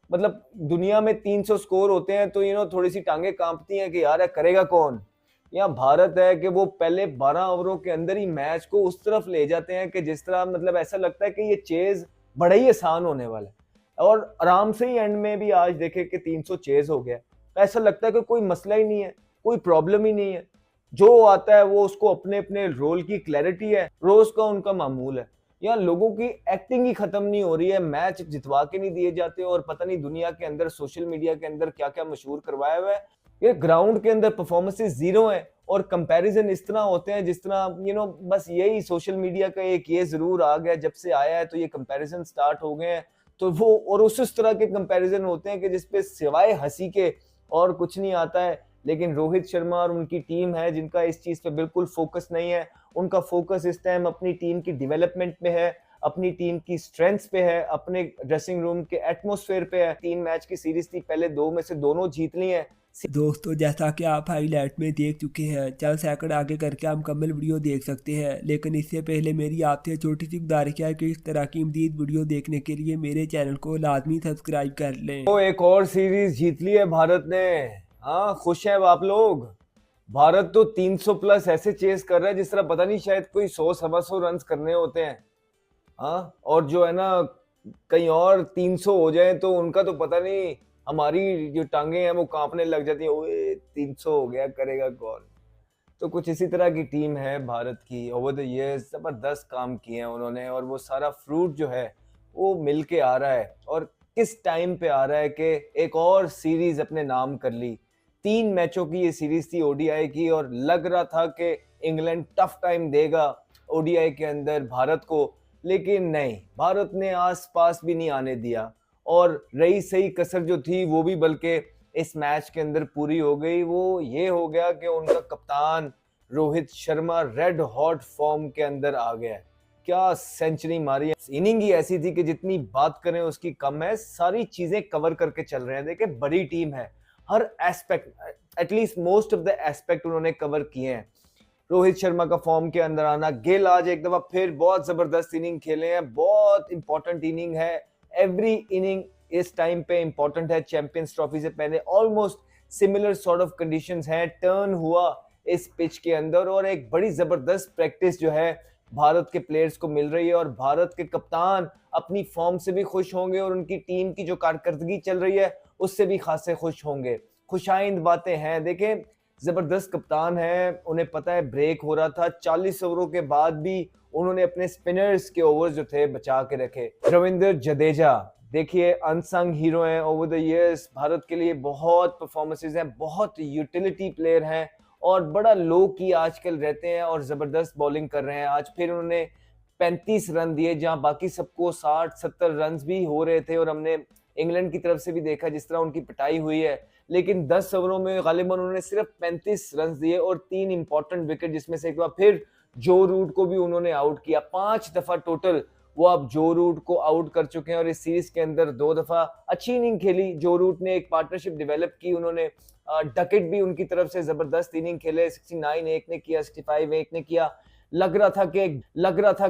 मतलब दुनिया में 300 स्कोर होते हैं तो थोड़ी सी टांगे कांपती हैं कि यार करेगा कौन। यहाँ भारत है कि वो पहले 12 ओवरों के अंदर ही मैच को उस तरफ ले जाते हैं कि जिस तरह मतलब ऐसा लगता है कि ये चेज बड़ा ही आसान होने वाला है, और आराम से ही एंड में भी आज देखे कि 300 चेज हो गया। तो ऐसा लगता है कि कोई मसला ही नहीं है, कोई प्रॉब्लम ही नहीं है। जो आता है वो उसको अपने अपने रोल की क्लैरिटी है, रोज का उनका मामूल है। यहाँ लोगों की एक्टिंग ही खत्म नहीं हो रही है, मैच जितवा के नहीं दिए जाते और पता नहीं दुनिया के अंदर सोशल मीडिया के अंदर क्या क्या मशहूर करवाया हुआ है। ये ग्राउंड के अंदर परफॉर्मेंसेस जीरो है और कंपैरिजन इस तरह होते हैं जिस तरह बस यही सोशल मीडिया का एक ये जरूर आ गया, जब से आया है तो ये कंपैरिजन स्टार्ट हो गए हैं। तो वो और उस तरह के कंपैरिजन होते हैं कि जिसपे सिवाय हंसी के और कुछ नहीं आता है। लेकिन रोहित शर्मा और उनकी टीम है जिनका इस चीज पे बिल्कुल फोकस नहीं है। उनका फोकस इस टाइम अपनी टीम की डेवलपमेंट पे है, अपनी टीम की स्ट्रेंथ्स पे है, अपने ड्रेसिंग रूम के एटमॉस्फेयर पे है। 3 मैच की सीरीज थी, पहले 2 में से दोनों जीत ली है। दोस्तों, जैसा कि आप हाईलाइट में देख चुके हैं, चंद सेकंड आगे करके आप मुकम्मल वीडियो देख सकते हैं। लेकिन इससे पहले मेरी आपसे छोटी सी गुजारिश है कि इस तरह की मज़ीद वीडियो देखने के लिए मेरे चैनल को लाजमी सब्सक्राइब कर लें। तो एक और सीरीज जीत ली है भारत ने। हाँ, खुश हैं आप लोग। भारत तो 300 प्लस ऐसे चेस कर रहा है जिस तरह पता नहीं शायद कोई 100 सवा 100 रन करने होते हैं। हाँ, और जो है ना, कहीं और 300 हो जाए तो उनका तो पता नहीं, हमारी जो टांगे हैं वो कांपने लग जाती हैं। ओए 300 हो गया, करेगा कौन। तो कुछ इसी तरह की टीम है भारत की। ओवर द ईयर्स जबरदस्त काम किए हैं उन्होंने और वो सारा फ्रूट जो है वो मिल के आ रहा है। और किस टाइम पे आ रहा है कि एक और सीरीज अपने नाम कर ली। 3 मैचों की ये सीरीज थी ओडीआई की, और लग रहा था कि इंग्लैंड टफ टाइम देगा ओडीआई के अंदर भारत को, लेकिन नहीं, भारत ने आस पास भी नहीं आने दिया। और रही सही कसर जो थी वो भी बल्कि इस मैच के अंदर पूरी हो गई। वो ये हो गया कि उनका कप्तान Rohit Sharma red hot form के अंदर आ गया। क्या सेंचुरी मारी है। इनिंग ही ऐसी थी कि जितनी बात करें उसकी कम है। सारी चीजें कवर करके चल रहे हैं। देखिए, बड़ी टीम है, हर aspect, at least most of the aspect उन्होंने कवर किए हैं। रोहित शर्मा का फॉर्म के अंदर आना, गिल आज एक दफा फिर बहुत जबरदस्त इनिंग खेले हैं, बहुत इंपॉर्टेंट इनिंग है। एवरी इनिंग इस टाइम पे इंपॉर्टेंट है। चैंपियंस ट्रॉफी से पहले almost similar sort of conditions हैं। टर्न हुआ इस पिच के अंदर और एक बड़ी जबरदस्त प्रैक्टिस जो है भारत के प्लेयर्स को मिल रही है। और भारत के कप्तान अपनी फॉर्म से भी खुश होंगे और उनकी टीम की जो कारकर्दगी चल रही है उससे भी खासे खुश होंगे। खुशाइंद बातें हैं। देखें, जबरदस्त कप्तान है, उन्हें पता है ब्रेक हो रहा था। 40 ओवरों के बाद भी उन्होंने अपने स्पिनर्स के ओवर्स जो थे बचा के रखे। रविंद्र जडेजा देखिए, अनसंग हीरो हैं ओवर द इयर्स। भारत के लिए बहुत परफॉर्मेंसेज हैं, बहुत यूटिलिटी प्लेयर हैं और बड़ा लो की आजकल रहते हैं और जबरदस्त बॉलिंग कर रहे हैं। आज फिर उन्होंने 35 रन दिए जहां बाकी सबको 60-70 रन भी हो रहे थे। और हमने इंग्लैंड की तरफ से भी देखा जिस तरह उनकी पिटाई हुई है, लेकिन 10 ओवरों में गालिबन उन्होंने सिर्फ 35 रन दिए और 3 इंपॉर्टेंट विकेट, जिसमें से एक बार फिर जो रूट को भी उन्होंने आउट किया। 5 दफा टोटल वो अब जो रूट को आउट कर चुके हैं और इस सीरीज के अंदर 2 दफा अच्छी इनिंग खेली। जो रूट ने एक पार्टनरशिप डेवलप की, उन्होंने डकेट भी उनकी तरफ से जबरदस्त इनिंग खेले। 69 एक ने किया, 65 एक ने किया। लग रहा था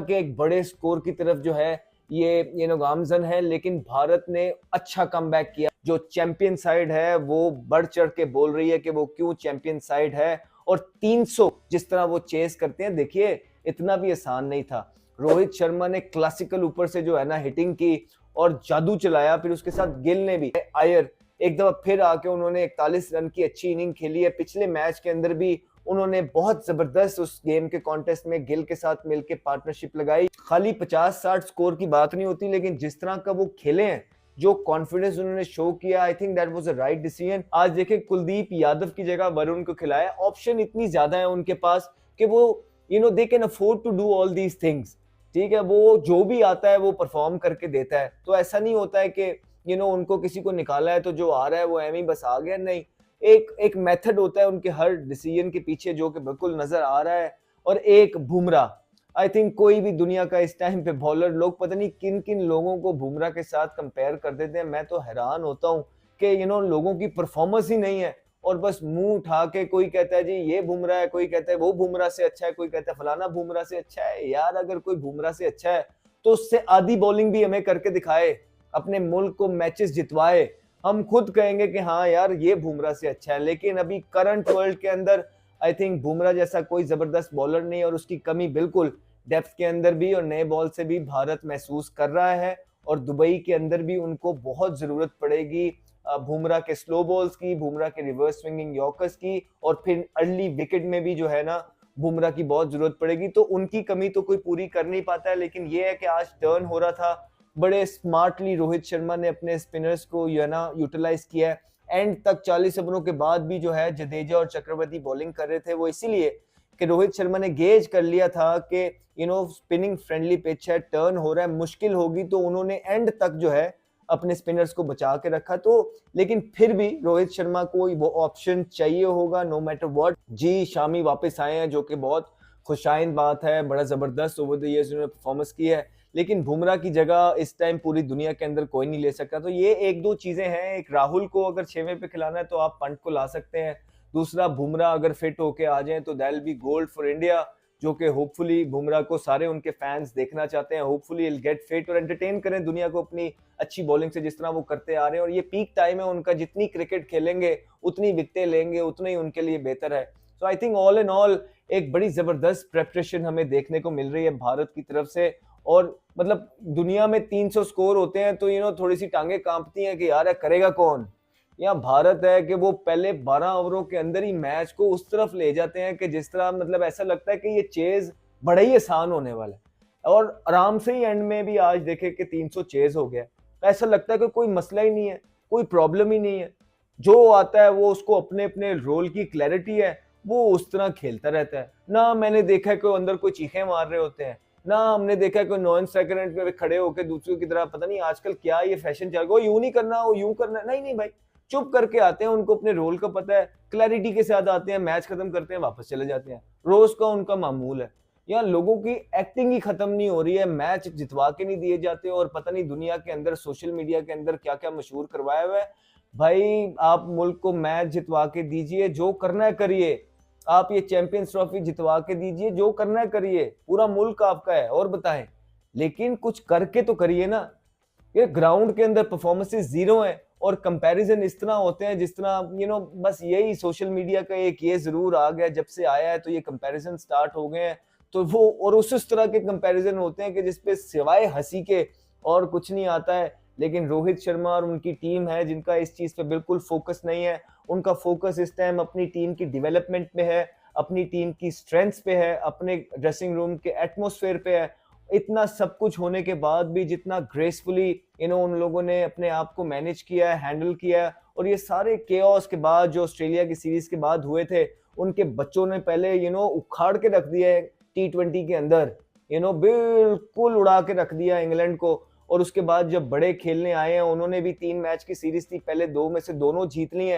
कि एक बड़े स्कोर की तरफ जो है ये गामजन है, लेकिन भारत ने अच्छा कमबैक किया। जो चैंपियन साइड है वो बढ़ चढ़ के बोल रही है कि वो क्यों चैंपियन साइड है। और 300 जिस तरह वो चेस करते हैं, देखिए इतना भी आसान नहीं था। रोहित शर्मा ने क्लासिकल ऊपर से जो है ना हिटिंग की और जादू चलाया। फिर उसके साथ गिल ने भी, आयर एक दफा फिर आके उन्होंने 41 रन की अच्छी इनिंग खेली है। पिछले मैच के अंदर भी उन्होंने बहुत जबरदस्त उस गेम के कॉन्टेस्ट में गिल के साथ मिलकर पार्टनरशिप लगाई। खाली 50-60 स्कोर की बात नहीं होती, लेकिन जिस तरह का वो खेले हैं, जो कॉन्फिडेंस उन्होंने शो किया, I think that was a right decision. आज देखे, कुलदीप यादव की जगह वरुण को खिलाया। ऑप्शन इतनी ज्यादा है उनके पास कि वो they can afford to do all these things. ठीक है, वो जो भी आता है वो परफॉर्म करके देता है। तो ऐसा नहीं होता है कि उनको किसी को निकाला है तो जो आ रहा है वो एम ही बस आ गया। नहीं, एक मेथड होता है उनके हर डिसीजन के पीछे जो कि बिल्कुल नजर आ रहा है। और एक बुमराह, आई थिंक कोई भी दुनिया का इस टाइम पे बॉलर, लोग पता नहीं किन किन लोगों को बुमराह के साथ कंपेयर कर देते हैं। मैं तो हैरान होता हूँ कि लोगों की परफॉर्मेंस ही नहीं है और बस मुंह उठा के कोई कहता है जी ये बुमराह है, कोई कहता है वो बुमराह से अच्छा है, कोई कहता है फलाना बुमराह से अच्छा है। यार, अगर कोई बुमराह से अच्छा है तो उससे आधी बॉलिंग भी हमें करके दिखाए। अपने मुल्क को मैचेस जितवाए, हम खुद कहेंगे कि हाँ यार ये बुमराह से अच्छा है। लेकिन अभी करंट वर्ल्ड के अंदर आई थिंक बुमराह जैसा कोई जबरदस्त बॉलर नहीं, और उसकी कमी बिल्कुल डेप्थ के अंदर भी और नए बॉल से भी भारत महसूस कर रहा है। और दुबई के अंदर भी उनको बहुत जरूरत पड़ेगी बुमराह के स्लो बॉल्स की, बुमराह के रिवर्स स्विंगिंग यॉर्कर्स की, और फिर अर्ली विकेट में भी जो है ना बुमराह की बहुत जरूरत पड़ेगी। तो उनकी कमी तो कोई पूरी कर नहीं पाता है। लेकिन ये है कि आज टर्न हो रहा था, बड़े स्मार्टली रोहित शर्मा ने अपने स्पिनर्स को जो है ना यूटिलाइज किया है। एंड तक 40 ओवरों के बाद भी जो है जडेजा और चक्रवर्ती बॉलिंग कर रहे थे, वो इसीलिए कि रोहित शर्मा ने गेज कर लिया था कि स्पिनिंग फ्रेंडली पिच है, टर्न हो रहा है, मुश्किल होगी, तो उन्होंने एंड तक जो है अपने स्पिनर्स को बचा के रखा। तो लेकिन फिर भी रोहित शर्मा को वो ऑप्शन चाहिए होगा नो मैटर व्हाट। जी शामी वापस आए हैं, जो कि बहुत खुशाइंद बात है, बड़ा जबरदस्त ओवर द इयर्स उन्होंने परफॉर्मेंस की है। लेकिन बुमराह की जगह इस टाइम पूरी दुनिया के अंदर कोई नहीं ले सकता। तो ये एक दो चीजें हैं। एक, राहुल को अगर 6वें पे खिलाना है तो आप पंट को ला सकते हैं। दूसरा, बुमराह अगर फिट होके आ जाए तो that will be gold for India, जो कि होपफुली बुमराह को सारे उनके फैंस देखना चाहते हैं। होपफुली विल गेट फिट और एंटरटेन करें दुनिया को अपनी अच्छी बॉलिंग से, जिस तरह वो करते आ रहे हैं। और ये पीक टाइम है उनका, जितनी क्रिकेट खेलेंगे उतनी विकेटें लेंगे, उतना ही उनके लिए बेहतर है। So I think all in all एक बड़ी जबरदस्त प्रेपरेशन हमें देखने को मिल रही है भारत की तरफ से। और मतलब दुनिया में 300 स्कोर होते हैं तो थोड़ी सी टांगे कांपती हैं कि यार ये करेगा कौन। यहाँ भारत है कि वो पहले 12 ओवरों के अंदर ही मैच को उस तरफ ले जाते हैं कि जिस तरह मतलब ऐसा लगता है कि ये चेज बड़ा ही आसान होने वाला है। और आराम से ही एंड में भी आज देखे कि 300 चेज हो गया, तो ऐसा लगता है कि कोई मसला ही नहीं है, कोई प्रॉब्लम ही नहीं है। जो आता है वो उसको अपने अपने रोल की क्लैरिटी है, वो उस तरह खेलता रहता है। ना मैंने देखा है कोई अंदर कोई चीखें मार रहे होते हैं, ना हमने देखा है कोई नॉन सेकंड पे खड़े होकर दूसरों की तरह, पता नहीं आजकल क्या ये फैशन चल गया, यूं नहीं करना, वो यूं करना। नहीं नहीं भाई, चुप करके आते हैं, उनको अपने रोल का पता है, क्लैरिटी के साथ आते हैं, मैच खत्म करते हैं, वापस चले जाते हैं। रोज का उनका मामूल है। यहाँ लोगों की एक्टिंग ही खत्म नहीं हो रही है, मैच जितवा के नहीं दिए जाते, और पता नहीं दुनिया के अंदर सोशल मीडिया के अंदर क्या क्या मशहूर करवाया हुआ है। भाई आप मुल्क को मैच जितवा के दीजिए, जो करना है करिए। आप ये चैंपियंस ट्रॉफी जितवा के दीजिए, जो करना है करिए, पूरा मुल्क आपका है, और बताएं। लेकिन कुछ करके तो करिए ना। ये ग्राउंड के अंदर परफॉर्मेंसेस जीरो है, और कंपैरिजन इस तरह होते हैं जिस तरह बस यही सोशल मीडिया का एक ये जरूर आ गया, जब से आया है तो ये कंपैरिजन स्टार्ट हो गए हैं। तो वो और उस तरह के कंपैरिजन होते हैं कि जिसपे सिवाय हंसी के और कुछ नहीं आता है। लेकिन रोहित शर्मा और उनकी टीम है जिनका इस चीज पे बिल्कुल फोकस नहीं है। उनका फोकस इस टाइम अपनी टीम की डेवलपमेंट पे है, अपनी टीम की स्ट्रेंथ्स पे है, अपने ड्रेसिंग रूम के एटमॉस्फेयर पे है। इतना सब कुछ होने के बाद भी जितना ग्रेसफुली उन लोगों ने अपने आप को मैनेज किया है, हैंडल किया है, और ये सारे केओस के बाद जो ऑस्ट्रेलिया की सीरीज के बाद हुए थे, उनके बच्चों ने पहले उखाड़ के रख दिया है T20 के अंदर, बिल्कुल उड़ा के रख दिया इंग्लैंड को। और उसके बाद जब बड़े खेलने आए हैं, उन्होंने भी 3 मैच की सीरीज थी, पहले 2 में से दोनों जीत ली हैं।